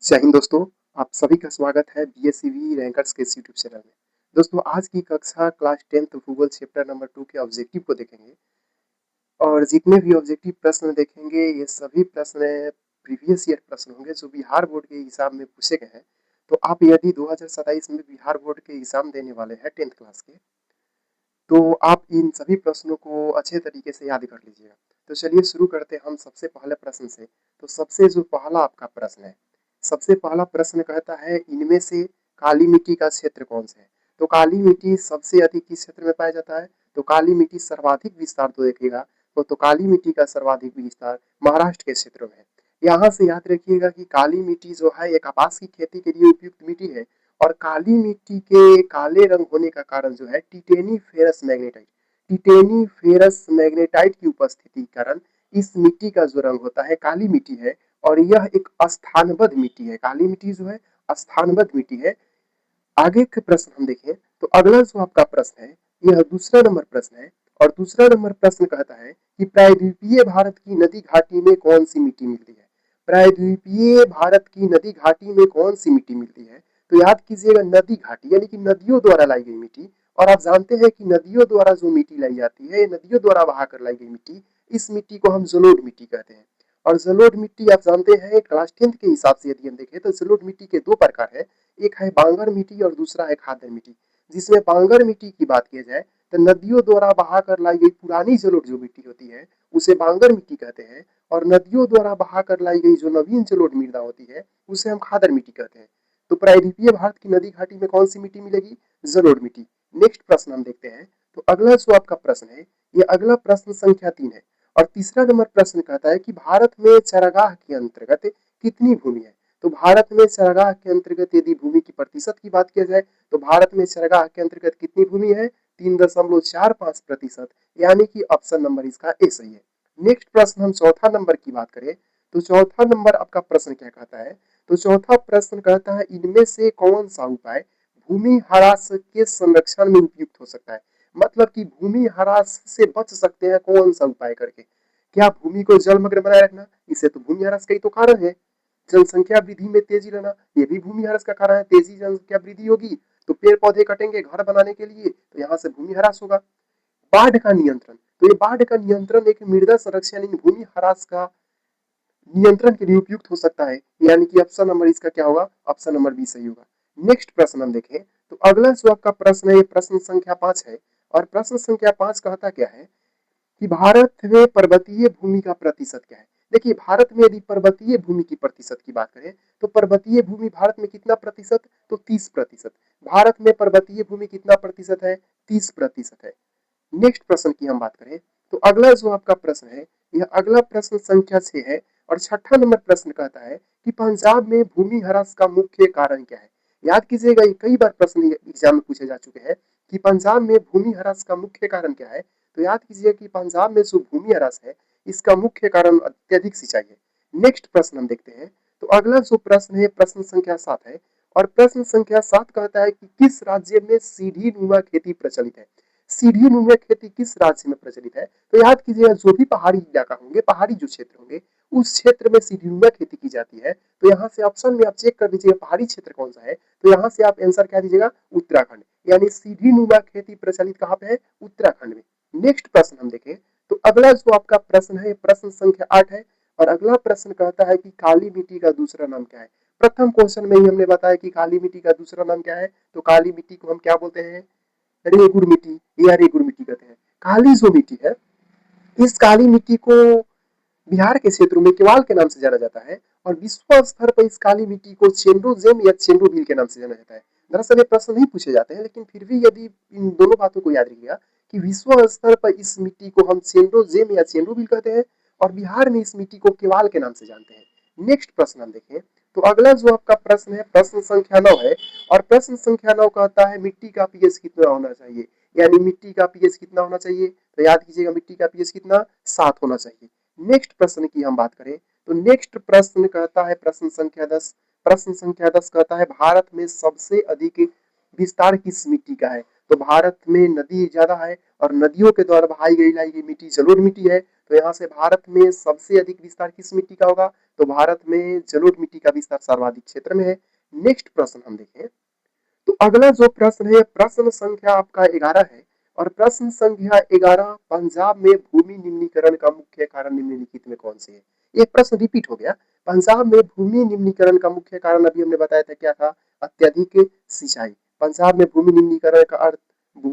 जय हिंद दोस्तों। आप सभी का स्वागत है बीएसईवी रैंकर्स के इस यूट्यूब चैनल में। दोस्तों, आज की कक्षा क्लास 10th भूगोल चैप्टर नंबर 2 के ऑब्जेक्टिव को देखेंगे और जितने भी ऑब्जेक्टिव प्रश्न देखेंगे ये सभी प्रश्न प्रीवियस ईयर प्रश्न होंगे जो बिहार बोर्ड के एग्जाम में पूछे गए हैं। तो आप यदि 2027 में बिहार बोर्ड के एग्जाम देने वाले हैं 10th क्लास के, तो आप इन सभी प्रश्नों को अच्छे तरीके से याद कर लीजिएगा। तो चलिए शुरू करते हैं हम सबसे पहले प्रश्न से। तो सबसे जो पहला आपका प्रश्न है, सबसे पहला प्रश्न कहता है इनमें से काली मिट्टी का क्षेत्र कौन सा है। तो काली मिट्टी सबसे अधिक किस क्षेत्र में पाया जाता है। तो काली मिट्टी सर्वाधिक विस्तार तो देखेगा तो काली मिट्टी का सर्वाधिक विस्तार महाराष्ट्र के क्षेत्रों में है। यहाँ से याद रखिएगा कि काली मिट्टी जो है एक कपास की खेती के लिए उपयुक्त मिट्टी है और काली मिट्टी के काले रंग होने का कारण जो है titaniferous magnetite, titaniferous magnetite की उपस्थिति के कारण इस मिट्टी का जो रंग होता है काली मिट्टी है और यह एक स्थानबद्ध मिट्टी है। काली मिट्टी जो है स्थानबद्ध मिट्टी है। आगे के प्रश्न हम देखें तो अगला जो आपका प्रश्न है यह दूसरा नंबर प्रश्न है और दूसरा नंबर प्रश्न कहता है कि प्रायद्वीपीय भारत की नदी घाटी में कौन सी मिट्टी मिलती है। प्रायद्वीपीय भारत की नदी घाटी में कौन सी मिट्टी मिलती है। तो याद कीजिएगा नदी घाटी यानी कि नदियों द्वारा लाई गई मिट्टी। और आप जानते हैं कि नदियों द्वारा जो मिट्टी लाई जाती है नदियों द्वारा बहाकर लाई गई मिट्टी, इस मिट्टी को हम जलोढ़ मिट्टी कहते हैं। और जलोढ़ मिट्टी आप जानते हैं क्लास 10th के हिसाब से यदि हम देखें तो जलोढ़ मिट्टी के दो प्रकार है, एक है बांगर मिट्टी और दूसरा है खादर मिट्टी। जिसमें बांगर मिट्टी की बात की जाए तो नदियों द्वारा बहाकर लाई गई पुरानी जलोढ़ जो मिट्टी होती है उसे बांगर मिट्टी कहते हैं और नदियों द्वारा बहाकर लाई गई जो नवीन जलोढ़ मृदा होती है उसे हम खादर मिट्टी कहते हैं। तो प्रायद्वीपीय भारत की नदी घाटी में कौन सी मिट्टी मिलेगी, जलोढ़ मिट्टी। नेक्स्ट प्रश्न हम देखते हैं। तो अगला जो आपका प्रश्न है ये अगला प्रश्न संख्या 3 है और तीसरा नंबर प्रश्न कहता है कि भारत में चरागाह के अंतर्गत कितनी भूमि है। तो भारत में चरागाह के अंतर्गत यदि भूमि की प्रतिशत की बात किया जाए तो भारत में चरागाह के अंतर्गत कितनी भूमि है, 3.45%, यानी कि ऑप्शन नंबर इसका ए सही है। नेक्स्ट प्रश्न हम चौथा नंबर की बात करें तो चौथा नंबर आपका प्रश्न क्या कहता है। तो चौथा प्रश्न कहता है इनमें से कौन सा उपाय भूमि ह्रास के संरक्षण में उपयुक्त हो सकता है। मतलब कि भूमि ह्रास से बच सकते हैं कौन सा उपाय करके। क्या भूमि को जलमग्न बनाए रखना, इसे तो भूमि ह्रास का ही तो कारण है। जनसंख्या वृद्धि में तेजी लाना, ये भी भूमि ह्रास का कारण है। तेजी जनसंख्या वृद्धि होगी तो पेड़ पौधे कटेंगे घर बनाने के लिए, तो यहाँ से भूमि ह्रास होगा। बाढ़ का नियंत्रण, तो ये बाढ़ का नियंत्रण एक मृदा संरक्षण यानी भूमि ह्रास का नियंत्रण के लिए उपयुक्त हो सकता है, यानी कि ऑप्शन नंबर इसका क्या होगा, ऑप्शन नंबर बी सही होगा। नेक्स्ट प्रश्न हम देखें तो अगला जो आपका प्रश्न है ये प्रश्न संख्या 5 है और प्रश्न संख्या 5 कहता क्या है कि भारत में पर्वतीय भूमि का प्रतिशत क्या है। देखिए भारत में यदि पर्वतीय भूमि की प्रतिशत की बात करें तो पर्वतीय भूमि भारत में कितना प्रतिशत, तो 30%। भारत में पर्वतीय भूमि कितना प्रतिशत है, 30% है। नेक्स्ट प्रश्न की हम बात करें तो अगला जो आपका प्रश्न है यह अगला प्रश्न संख्या 6 है और छठा नंबर प्रश्न कहता है कि पंजाब में भूमि ह्रास का मुख्य कारण क्या है। याद कीजिएगा ये कई बार प्रश्न एग्जाम में पूछे जा चुके हैं कि पंजाब में भूमि ह्रास का मुख्य कारण क्या है। तो याद कीजिए कि पंजाब में जो भूमि ह्रास है इसका मुख्य कारण अत्यधिक सिंचाई है। नेक्स्ट प्रश्न हम देखते हैं तो अगला जो प्रश्न है प्रश्न संख्या 7 है और प्रश्न संख्या 7 कहता है कि किस राज्य में सीढ़ी नुमा खेती प्रचलित है। सीढ़ी नुमा खेती किस राज्य में प्रचलित है। तो याद कीजिएगा जो भी पहाड़ी इलाका होंगे, पहाड़ी जो क्षेत्र होंगे उस क्षेत्र में सीढ़ी नुमा खेती की जाती है। तो यहाँ से ऑप्शन में आप चेक कर लीजिएगा पहाड़ी क्षेत्र कौन सा है, तो यहाँ से आप आंसर क्या दीजिएगा, उत्तराखंड। यानी सीढ़ी नुमा खेती प्रचलित कहाँ पे है, उत्तराखंड में। नेक्स्ट प्रश्न हम देखें तो अगला जो आपका प्रश्न है प्रश्न संख्या 8 है और अगला प्रश्न कहता है कि काली मिट्टी का दूसरा नाम क्या है। प्रथम क्वेश्चन में ही हमने बताया कि काली मिट्टी का दूसरा नाम क्या है। तो काली मिट्टी को हम क्या बोलते हैं, रेगुर मिट्टी या रेगुर मिट्टी कहते हैं। काली जो मिट्टी है इस काली मिट्टी को बिहार के क्षेत्रों में केवाल के नाम से जाना जाता है और विश्व स्तर पर इस काली मिट्टी को चेंडोजेम या चेंडोबिल के नाम से जाना जाता है। दरअसल ये प्रश्न नहीं पूछे जाते हैं लेकिन फिर भी यदि इन दोनों बातों को याद रखिएगा कि विश्व स्तर पर इस मिट्टी को हम चेंडोजेम या चेंडोबिल कहते हैं और बिहार में इस मिट्टी को केवाल के नाम से जानते हैं। नेक्स्ट प्रश्न हम देखें तो अगला जो आपका प्रश्न है प्रश्न संख्या 9 है और प्रश्न संख्या 9 कहता है मिट्टी का पीएच कितना होना चाहिए। यानी मिट्टी का पीएच कितना होना चाहिए, तो याद कीजिएगा मिट्टी का पीएच कितना, 7 होना चाहिए। नेक्स्ट प्रश्न की हम बात करें तो नेक्स्ट प्रश्न कहता है प्रश्न संख्या 10। प्रश्न संख्या 10 कहता है भारत में सबसे अधिक विस्तार किस मिट्टी का है। तो भारत में नदी ज्यादा है और नदियों के द्वारा बहाई गई लाई गई मिट्टी जलोढ़ मिट्टी है। तो यहाँ से भारत में सबसे अधिक विस्तार किस मिट्टी का होगा? तो भारत में जलोढ़ मिट्टी का विस्तार सर्वाधिक क्षेत्र में है। नेक्स्ट प्रश्न हम देखें, तो अगला जो प्रश्न है प्रश्न संख्या आपका 11 है और प्रश्न संख्या 11, पंजाब में भूमि निम्नीकरण का मुख्य कारण निम्नलिखित में कौन से है? ये प्रश्न रिपीट हो गया। पंजाब में भूमि निम्नीकरण का मुख्य कारण अभी हमने बताया था क्या था? अत्यधिक सिंचाई। पंजाब में भूमि निम्नीकरण का अर्थ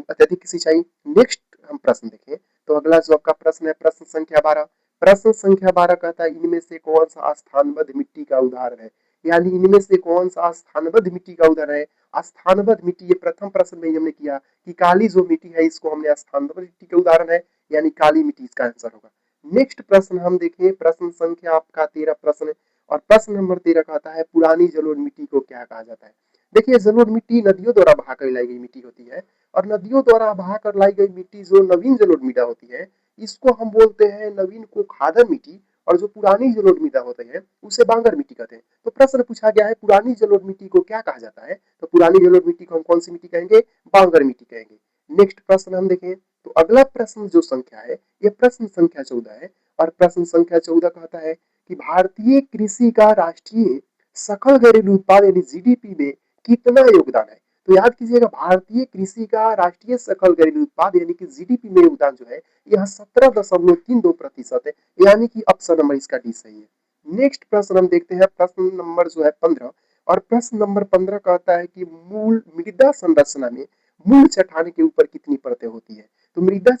अत्यधिक सिंचाई। नेक्स्ट हम प्रश्न देखें, तो अगला जो आपका प्रश्न है प्रश्न संख्या 12। प्रश्न संख्या 12 कहता है इनमें से कौन सा स्थानबद्ध मिट्टी का उदाहरण है? यानी इनमें से कौन सा स्थानबद्ध मिट्टी का उदाहरण है? स्थानबद्ध मिट्टी, ये प्रथम प्रश्न में हमने किया कि काली जो मिट्टी है इसको हमने स्थानबद्ध मिट्टी का उदाहरण है, यानी काली मिट्टी इसका आंसर होगा। नेक्स्ट प्रश्न हम देखें, प्रश्न संख्या आपका 13 प्रश्न है और प्रश्न नंबर 13 कहता है पुरानी जलोढ़ मिट्टी को क्या कहा जाता है? देखिए जलोढ़ मिट्टी नदियों द्वारा बहाकर लाई गई मिट्टी होती है और नदियों द्वारा बहाकर लाई गई मिट्टी जो नवीन जलोढ़ मिट्टी होती है इसको हम बोलते हैं नवीन को खादर मिट्टी, और जो पुरानी जलोढ़ मिट्टी होते हैं उसे बांगर मिट्टी कहते हैं। तो प्रश्न पूछा गया है पुरानी जलोढ़ मिट्टी को क्या कहा जाता है? तो पुरानी जलोढ़ मिट्टी को हम कौन सी मिट्टी कहेंगे? बांगर मिट्टी कहेंगे। नेक्स्ट प्रश्न हम देखें, तो अगला प्रश्न जो संख्या है ये प्रश्न संख्या 14 है और प्रश्न संख्या 14 कहता है कि भारतीय कृषि का राष्ट्रीय सकल घरेलू उत्पाद यानी जीडीपी में कितना योगदान है? तो याद कीजिएगा भारतीय कृषि का राष्ट्रीय सकल घरेलू उत्पाद यानी कि जीडीपी में योगदान जो है यह 17.32% है, यानी कि ऑप्शन नंबर इसका डी सही है। नेक्स्ट प्रश्न हम देखते हैं प्रश्न नंबर जो है 15 और प्रश्न नंबर 15 कहता है कि मूल मृदा संरचना में मूल चट्टान के ऊपर कितनी परतें होती है? तो मृदा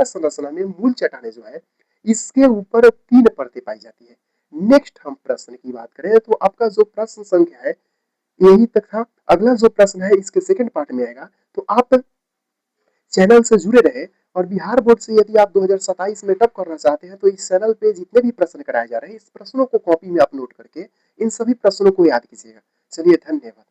संरचना में मूल चट्टाने जो है इसके ऊपर 3 परतें पाई जाती है। नेक्स्ट हम प्रश्न की बात करें तो आपका जो प्रश्न संख्या है यही तक था। अगला जो प्रश्न है इसके सेकंड पार्ट में आएगा, तो आप चैनल से जुड़े रहे और बिहार बोर्ड से यदि आप 2027 में टॉप करना चाहते हैं तो इस चैनल पे जितने भी प्रश्न कराए जा रहे हैं इस प्रश्नों को कॉपी में आप नोट करके इन सभी प्रश्नों को याद कीजिएगा। चलिए धन्यवाद।